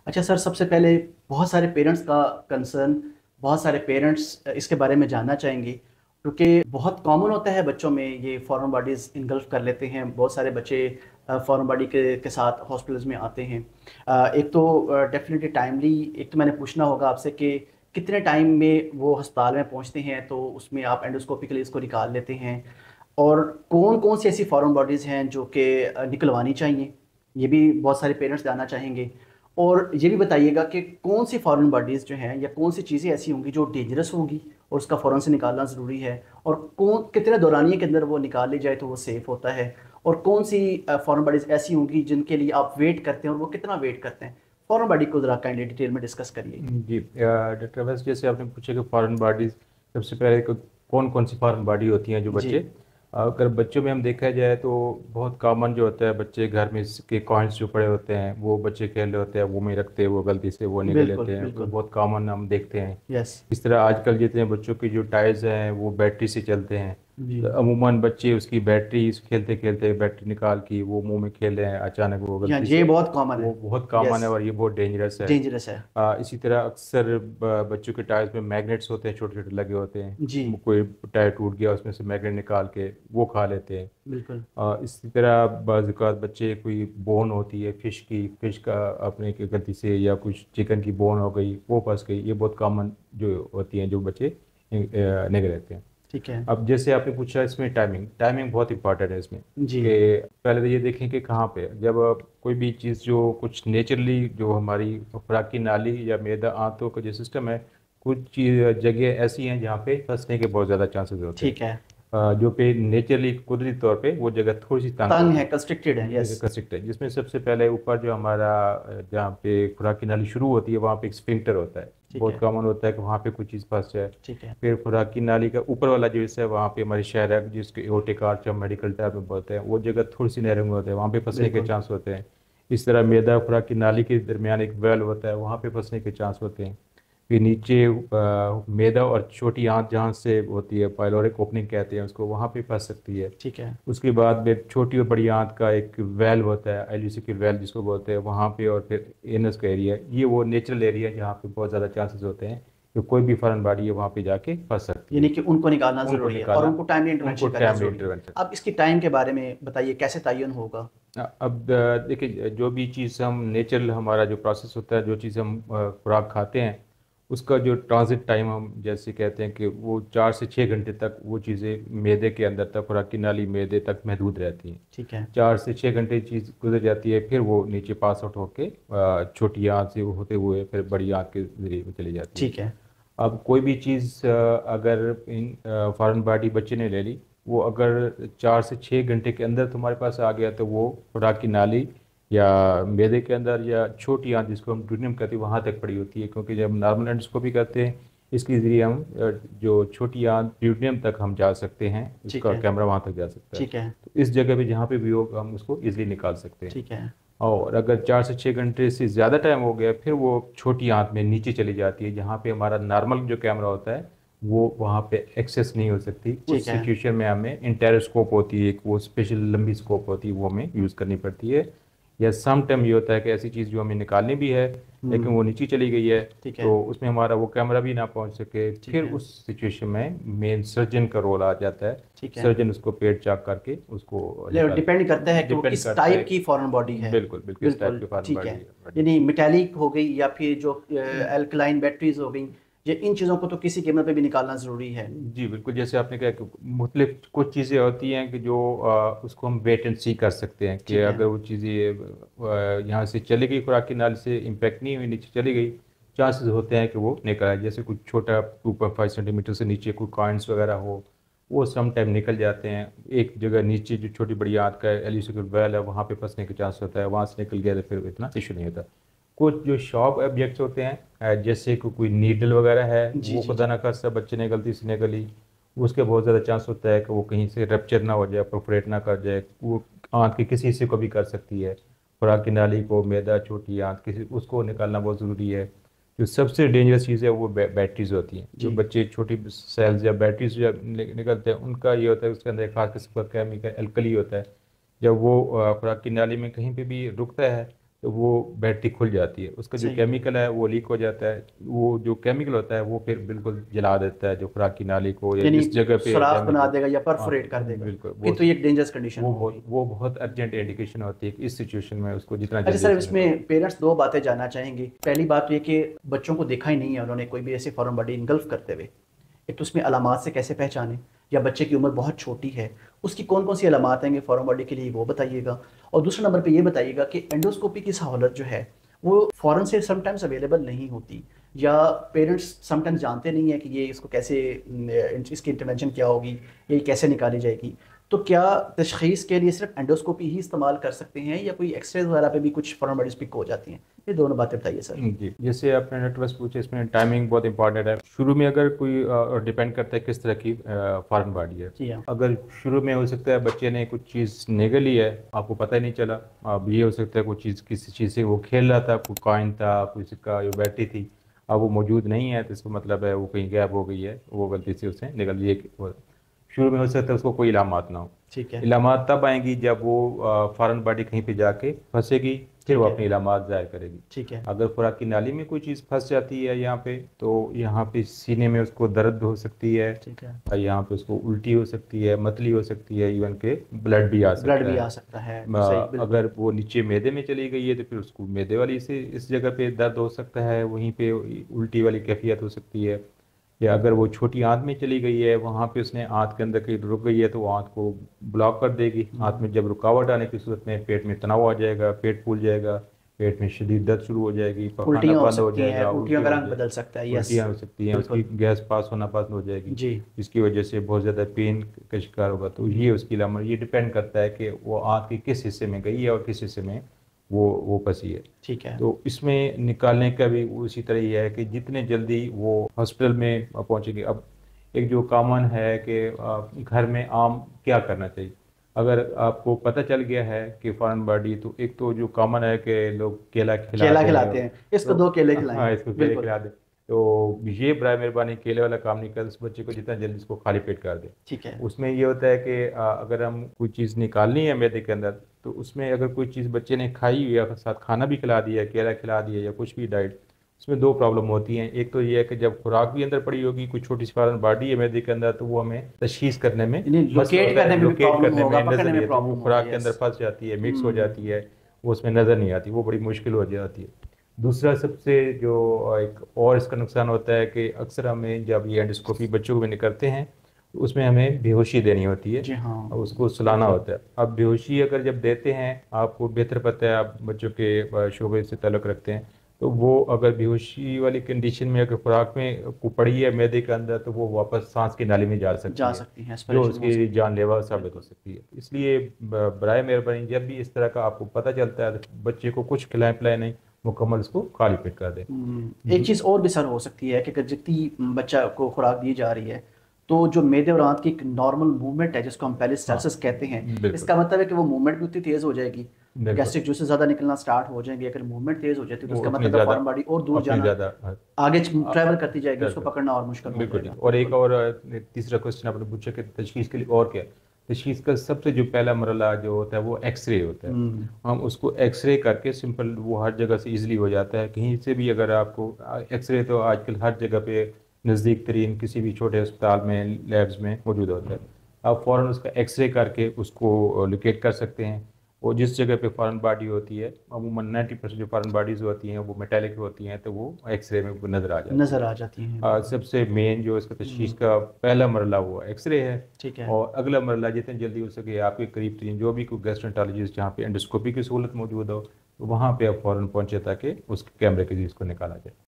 अच्छा सर, सबसे पहले बहुत सारे पेरेंट्स का कंसर्न, बहुत सारे पेरेंट्स इसके बारे में जानना चाहेंगे, क्योंकि बहुत कॉमन होता है बच्चों में ये फॉरेन बॉडीज़ इनगल्फ कर लेते हैं। बहुत सारे बच्चे फॉरेन बॉडी के साथ हॉस्पिटल्स में आते हैं। एक तो डेफिनेटली टाइमली, एक तो मैंने पूछना होगा आपसे कि कितने टाइम में वो अस्पताल में पहुंचते हैं, तो उसमें आप एंडोस्कोपिकली इसको निकाल लेते हैं। और कौन कौन सी ऐसी फॉरेन बॉडीज़ हैं जो कि निकलवानी चाहिए, ये भी बहुत सारे पेरेंट्स जानना चाहेंगे। और ये भी बताइएगा कि कौन सी फॉरेन बॉडीज़ जो हैं या कौन सी चीज़ें ऐसी होंगी जो डेंजरस होंगी और उसका फ़ौरन से निकालना ज़रूरी है, और कौन कितने दौरानिए के अंदर वो निकाल ली जाए तो वो सेफ़ होता है, और कौन सी फॉरेन बॉडीज़ ऐसी होंगी जिनके लिए आप वेट करते हैं और वो कितना वेट करते हैं। फॉरेन बॉडी को ज़रा काइंडली डिटेल में डिस्कस करिए। जी डॉक्टर अवैस, जैसे आपने पूछा कि फॉरेन बॉडीज, सबसे पहले कौन कौन सी फॉरेन बॉडी होती हैं जो जी। बच्चे, अगर बच्चों में हम देखा जाए तो बहुत कॉमन जो होता है, बच्चे घर में के कॉइन्स जो पड़े होते हैं वो बच्चे खेल रहे होते हैं, वो में रखते हैं, वो गलती से वो निकल बिल्कुल लेते हैं, वो बिल्कुल। बहुत कॉमन हम देखते हैं। यस। इस तरह आजकल जितने बच्चों के जो टायर्स हैं वो बैटरी से चलते हैं। जी। तो अमूमन बच्चे उसकी बैटरी खेलते खेलते बैटरी निकाल के वो मुंह में खेल रहे हैं, अचानक वो हाँ, गलती ये से, बहुत कॉमन है। वो बहुत कॉमन यस। है और ये बहुत डेंजरस है। डेंजरस है। इसी तरह अक्सर बच्चों के टायर्स में मैग्नेट्स होते हैं, छोटे छोटे लगे होते हैं। जी। कोई टायर टूट गया, उसमें से मैग्नेट निकाल के वो खा लेते हैं। बिल्कुल। इसी तरह बाज़ औक़ात बच्चे, कोई बोन होती है फिश की, फिश का अपने की गलती से, या कुछ चिकन की बोन हो गई, वो फंस गई, ये बहुत कॉमन जो होती हैं जो बच्चे निगल लेते हैं। ठीक है। अब जैसे आपने पूछा, इसमें टाइमिंग टाइमिंग बहुत इंपॉर्टेंट है इसमें, जी। कि पहले तो ये देखें कि कहाँ पे, जब आप कोई भी चीज़ जो कुछ नेचुरली, जो हमारी खुराकी नाली या मैदा आंतों का जो सिस्टम है, कुछ चीज़ जगह ऐसी हैं जहाँ पे फंसने के बहुत ज़्यादा चांसेस होते हैं। ठीक है। जो पे नेचुरली कुदरती तौर पे वो जगह थोड़ी सी तंग तंग होती है, है, कंस्ट्रिक्टेड है। यस। कंस्ट्रिक्ट है, जिसमें सबसे पहले ऊपर जो हमारा जहाँ पे खुराकी नाली शुरू होती है वहाँ पे एक स्फिंक्टर होता है। ठीक बहुत है। कॉमन होता है कि वहाँ पे कोई चीज़ फंस जाए। ठीक है। फिर खुराकी नाली का ऊपर वाला जो हिस्सा है वहाँ पे हमारी शहर जिसके एओर्टिक आर्च हम मेडिकल टर्म में बोलते हैं, वो जगह थोड़ी सी नैरोइंग होता है, वहाँ पे फंसने के बिल्कुल। चांस होते हैं। इस तरह मैदा खुराकी नाली के दरमियान एक वेल होता है, वहाँ पे फंसने के चांस होते हैं। फिर नीचे मैदा और छोटी आंत जहाँ से होती है, पाइलोरिक ओपनिंग कहते हैं उसको, वहाँ पे फंस सकती है। ठीक है। उसके बाद फिर छोटी और बड़ी आंत का एक वेल्व होता है, एल्यूसिक्यूल वेल्व जिसको बोलते हैं, वहाँ पे। और फिर एनस का एरिया, ये वो नेचुरल एरिया है जहाँ पे बहुत ज़्यादा चांसेस होते हैं कि कोई भी फॉरेन बॉडी है वहाँ पे जाके फंस सकती यानी है। कि उनको निकालना उनको ज़रूरी है और निकालना, उनको टाइमली उनको इंटरवेंशन करना टाइमली ज़रूरी है। इंटरवेंशन। अब इसकी टाइम के बारे में बताइए, कैसे तयन होगा। अब देखिए, जो भी चीज़ हम नेचुरल, हमारा जो प्रोसेस होता है, जो चीज़ हम खुराक खाते हैं, उसका जो ट्रांजिट टाइम हम जैसे कहते हैं कि वो 4 से 6 घंटे तक वो चीज़ें मैदे के अंदर तक, खुराकी नाली मैदे तक महदूद रहती हैं। ठीक है। 4 से 6 घंटे चीज़ गुजर जाती है, फिर वो नीचे पास आउट होके छोटी आंत से होते हुए फिर बड़ी आंत के जरिए वो चली जाती है। ठीक है। अब कोई भी चीज़ अगर इन फॉरेन बॉडी बच्चे ने ले ली, वो अगर 4 से 6 घंटे के अंदर तुम्हारे पास आ गया, तो वो खुराक की नाली या मैदे के अंदर, या छोटी आंत जिसको हम ड्यूडियम कहते हैं, वहाँ तक पड़ी होती है। क्योंकि जब नॉर्मल एंडोस्कोपी करते हैं, इसके ज़रिए हम जो छोटी आंत ड्यूडियम तक हम जा सकते हैं, ठीक उसका है। कैमरा वहाँ तक जा सकता है। ठीक है। तो इस जगह पे जहाँ पे भी हो, हम उसको ईजिली निकाल सकते हैं। ठीक है। और अगर 4 से 6 घंटे से ज़्यादा टाइम हो गया, फिर वो छोटी आंत में नीचे चली जाती है, जहाँ पे हमारा नॉर्मल जो कैमरा होता है वो वहाँ पे एक्सेस नहीं हो सकती। ठीक उस है। सिचुएशन में हमें इंटेरोस्कोप होती है एक, वो स्पेशल लंबी स्कोप होती है, वो हमें यूज़ करनी पड़ती है। या सम टाइम ये होता है कि ऐसी चीज़ जो हमें निकालनी भी है लेकिन हम्म। वो नीचे चली गई है, ठीक है। तो उसमें हमारा वो कैमरा भी ना पहुंच सके, ठीक फिर है। उस सिचुएशन में मेन सर्जन का रोल आ जाता है। ठीक है। सर्जन उसको पेट चाक करके उसको निकाल, डिपेंड करता है कि वो डिपेंड किस करता है। टाइप की फॉरेन बॉडी है। बिल्कुल बिल्कुल, इस टाइप बिल्कुल। के फार्म ठीक है। बॉडी। यानी मेटेलिक हो गई या फिर जो एल्कलाइन बैटरीज हो गई, ये इन चीज़ों को तो किसी कीमत पे भी निकालना ज़रूरी है। जी बिल्कुल, जैसे आपने कहा कि मुख्तलिफ कुछ चीज़ें होती हैं कि जो उसको हम वेट एंड सी कर सकते हैं कि ठीक है। अगर वो चीज़ें यहाँ से चली गई, खुराक की नाली से इम्पेक्ट नहीं हुई, नीचे चली गई, चांसेस होते हैं कि वो निकल आए। जैसे कुछ छोटा 2.5 सेंटीमीटर से नीचे कोई कॉइन्स वगैरह हो, वो सम टाइम निकल जाते हैं। एक जगह नीचे जो छोटी बड़ी आंत का एल्यूसिकल वेल है, वहाँ पे फंसने का चांस होता है, वहाँ से निकल गया तो फिर इतना इशू नहीं होता। कुछ जो शॉर्प ऑब्जेक्ट्स होते हैं, जैसे कि कोई नीडल वगैरह है, जी वो जी खुदा जी। ना खास्ता बच्चे ने गलती से निकली, उसके बहुत ज़्यादा चांस होता है कि वो कहीं से रप्चर ना हो जाए, परफोरेट ना कर जाए, वो आंत के किसी हिस्से को भी कर सकती है। खुराक की नाली को, मैदा, छोटी आंत, किसी उसको निकालना बहुत ज़रूरी है। जो सबसे डेंजरस चीज़ है वो बैटरीज होती हैं। जो जी। बच्चे छोटी सेल्स या बैटरीज जब निकलते हैं, उनका ये होता है, उसके अंदर एक खास किस्म का केमिकल एल्कली होता है। जब वो खुराक की नाली में कहीं पे भी रुकता है, तो वो बैटरी खुल जाती है, उसका जो सही। केमिकल है वो लीक हो जाता है। वो जो केमिकल होता है वो फिर बिल्कुल जला देता है जो खुराक की नाली को, या यानी जिस जगह पे सुराख डैमेज बना हो। देगा या हाँ, परफोरेट कर देगा। बिल्कुल। फिर तो ये एक डेंजरस कंडीशन हो गई। वो बहुत अर्जेंट इंडिकेशन होती है कि इस सिचुएशन में उसको जितना अच्छा जल्दी हो सर, सके तो। इसमें पेरेंट्स दो बातें जानना चाहेंगे। पहली बात तो ये कि बच्चों को देखा ही नहीं है उन्होंने कोई भी ऐसे फॉरेन बॉडी इंगल्फ करते हुए। एक तो उसमें अलामात से कैसे पहचाने, या बच्चे की उम्र बहुत छोटी है उसकी कौन कौन सी अलामात आएंगे फॉरेन बॉडी के लिए, वो बताइएगा। और दूसरे नंबर पे ये बताइएगा कि एंडोस्कोपी की सहूलत जो है वो फ़ौरन से समटाइम्स अवेलेबल नहीं होती, या पेरेंट्स समटाइम्स जानते नहीं है कि ये इसको कैसे इसकी इंटरवेंशन क्या होगी, ये कैसे निकाली जाएगी। तो क्या तशख़ीस के लिए सिर्फ एंडोस्कोपी ही इस्तेमाल कर सकते हैं, या कोई एक्सरे वगैरह पे भी कुछ फॉरेन बॉडीज पिक हो जाती हैं? ये दोनों बातें बताइए सर। जी, जैसे आपने नेटवर्क पूछे, इसमें टाइमिंग बहुत इंपॉर्टेंट है। शुरू में अगर कोई डिपेंड करता है किस तरह की फॉरेन बॉडी है। जी हाँ। अगर शुरू में हो सकता है बच्चे ने कुछ चीज़ निगल ली है, आपको पता ही नहीं चला। अब ये हो सकता है कोई चीज़, किसी चीज़ से वो खेल रहा था, कोई कॉइन था, किसी का जो बैटरी थी, अब वो मौजूद नहीं है, तो इसका मतलब है वो कहीं गायब हो गई है, वो गलती से उसने निगल ली है। शुरू में हो सकता है उसको कोई इलामात ना हो। ठीक है। इलामात तब आएंगी जब वो फॉरेन बॉडी कहीं पे जाके फंसेगी, फिर ठीक वो है। अपनी इलामात ज़ाहिर करेगी। ठीक है। अगर खुराक की नाली में कोई चीज़ फंस जाती है यहाँ पे, तो यहाँ पे सीने में उसको दर्द हो सकती है, ठीक है। और यहाँ पे उसको उल्टी हो सकती है, मतली हो सकती है, इवन के ब्लड भी आ ब्लड सकता भी है। आ सकता है, सही बिल्कुल। अगर वो नीचे मैदे में चली गई है तो फिर उसको मैदे वाली से इस जगह पे दर्द हो सकता है, वहीं पे उल्टी वाली कैफियत हो सकती है। या अगर वो छोटी आंत में चली गई है, वहाँ पे उसने आंत के अंदर कहीं रुक गई है, तो वो आंत को ब्लॉक कर देगी। आंत में जब रुकावट आने की सूरत में पेट में तनाव आ जाएगा, पेट फूल जाएगा, पेट में शदीद दर्द शुरू हो जाएगी, पखाना उल्टियाँ हो बंद हो सकती हैं, जाएगा, उल्टियों उल्टी का हो रंग जाए, बदल सकता है, यस उल्टियाँ हो सकती हैं, उसकी बिल्कुल। गैस पास होना बंद हो जाएगी, जी। जिसकी वजह से बहुत ज़्यादा पेन का शिकार होगा। तो ये उसकी लामर, ये डिपेंड करता है कि वो आंत के किस हिस्से में गई है और किस हिस्से में वो फंसी है। ठीक है। तो इसमें निकालने का भी उसी तरह ही है कि जितने जल्दी वो हॉस्पिटल में पहुंचेंगे। अब एक जो कॉमन है कि घर में आम क्या करना चाहिए, अगर आपको पता चल गया है कि फॉरेन बॉडी, तो एक तो जो कॉमन है कि लोग केला खिला केला दें, खिलाते हैं, इसको तो 2 केले खिलाएं। हाँ, इसको केले बिल्कुल। खिला दें। तो ये बराए मेहरबानी केले वाला काम नहीं कर, उस बच्चे को जितना जल्दी उसको खाली पेट कर दें। ठीक है। उसमें ये होता है कि अगर हम कोई चीज़ निकालनी है मैदे के अंदर, तो उसमें अगर कोई चीज़ बच्चे ने खाई हुई या साथ खाना भी खिला दिया, केला खिला दिया या कुछ भी डाइट, उसमें दो प्रॉब्लम होती हैं। एक तो ये है कि जब खुराक भी अंदर पड़ी होगी, कोई छोटी सी फॉरेन बॉडी है मैदे के अंदर, तो वो हमें तशखीस करने में यानी मसला लोकेट होता करने है, में भी लोकेट प्रॉब्लम करने होगा, में नजर पकड़ने नहीं में आती, वो प्रॉब्लम होगा, खुराक के अंदर यस। फंस जाती है, मिक्स हो जाती है, वो उसमें नजर नहीं आती, वो बड़ी मुश्किल हो जाती है। दूसरा सबसे जो एक और इसका नुकसान होता है कि अक्सर हमें जब ये एंडोस्कोपी बच्चों को भी करते हैं, तो उसमें हमें बेहोशी देनी होती है जी हाँ। और उसको सुलाना होता है। अब बेहोशी अगर जब देते हैं, आपको बेहतर पता है, आप बच्चों के शोबे से ताल्लुक़ रखते हैं, तो वो अगर बेहोशी वाली कंडीशन में अगर खुराक में को पड़ी है मैदे के अंदर, तो वो वापस सांस की नाली में जा जा सकती है, सकती हैं, जो एस्पिरेशन हो उसकी सकती है। जानलेवा साबित हो बिल्कुल। सकती है। इसलिए बराए मेहरबानी जब भी इस तरह का आपको पता चलता है, तो बच्चे को कुछ खिलाएं पिलाएं नहीं, मुकम्मल इसको खाली पेट कर दें। एक चीज़ और भी सर हो सकती है कि अगर जितनी बच्चा को खुराक दी जा रही है, तो जो मेदे और आंत की एक नॉर्मल मूवमेंट है जिसको हम हाँ, पेरिस्टालसिस कहते हैं, बिल्कुल इसका मतलब है कि वो मूवमेंट भी उतनी तेज़ हो जाएगी, बिल्कुल। गैस्ट्रिक जूसेस ज़्यादा निकलना स्टार्ट हो जाएंगे। अगर मूवमेंट तेज़ हो जाती है तो वो इसका उतनी मतलब है ज़्यादा फॉरेन बॉडी और दूर अपनी जाना, ज़्यादा आगे ट्रैवल करती जाएगी, उसको बिल्कुल पकड़ना और मुश्किल हो बिल्कुल। जाएगा। और एक बिल्कुल। और तीसरा क्वेश्चन आपने पूछा कि तशखीस के लिए और क्या है। तशखीस का सबसे जो पहला मरला जो होता है वो एक्सरे होता है। हम्म। हम उसको एक्सरे करके सिंपल, वो हर जगह से इजीली हो जाता है, कहीं से भी अगर आपको एक्सरे, तो आजकल हर जगह पे नज़दीक तरीन किसी भी छोटे अस्पताल में, लैब्स में मौजूद होता है। आप फ़ौरन उसका एक्सरे करके उसको लोकेट कर सकते हैं। और जिस जगह पे फॉरेन बॉडी होती है, अमूमन 90% जो फॉरेन बॉडीज़ होती हैं वो मेटालिक होती हैं, तो वो एक्सरे में नज़र आ जाती नज़र है। आ जाती हैं, बिल्कुल। सबसे मेन जो इसका तशखीस हम्म। का पहला मरला वो एक्सरे है। ठीक है। और अगला मरला जितनी जल्दी हो सके आपके करीब तरीन जो भी कोई गैस्ट्रोएंटरोलॉजिस्ट जहाँ पे एंडोस्कोपी की सहूलत मौजूद हो, तो वहाँ पे आप फ़ौरन पहुँचे ताकि उस कैमरे के जरिए इसको निकाला जाए।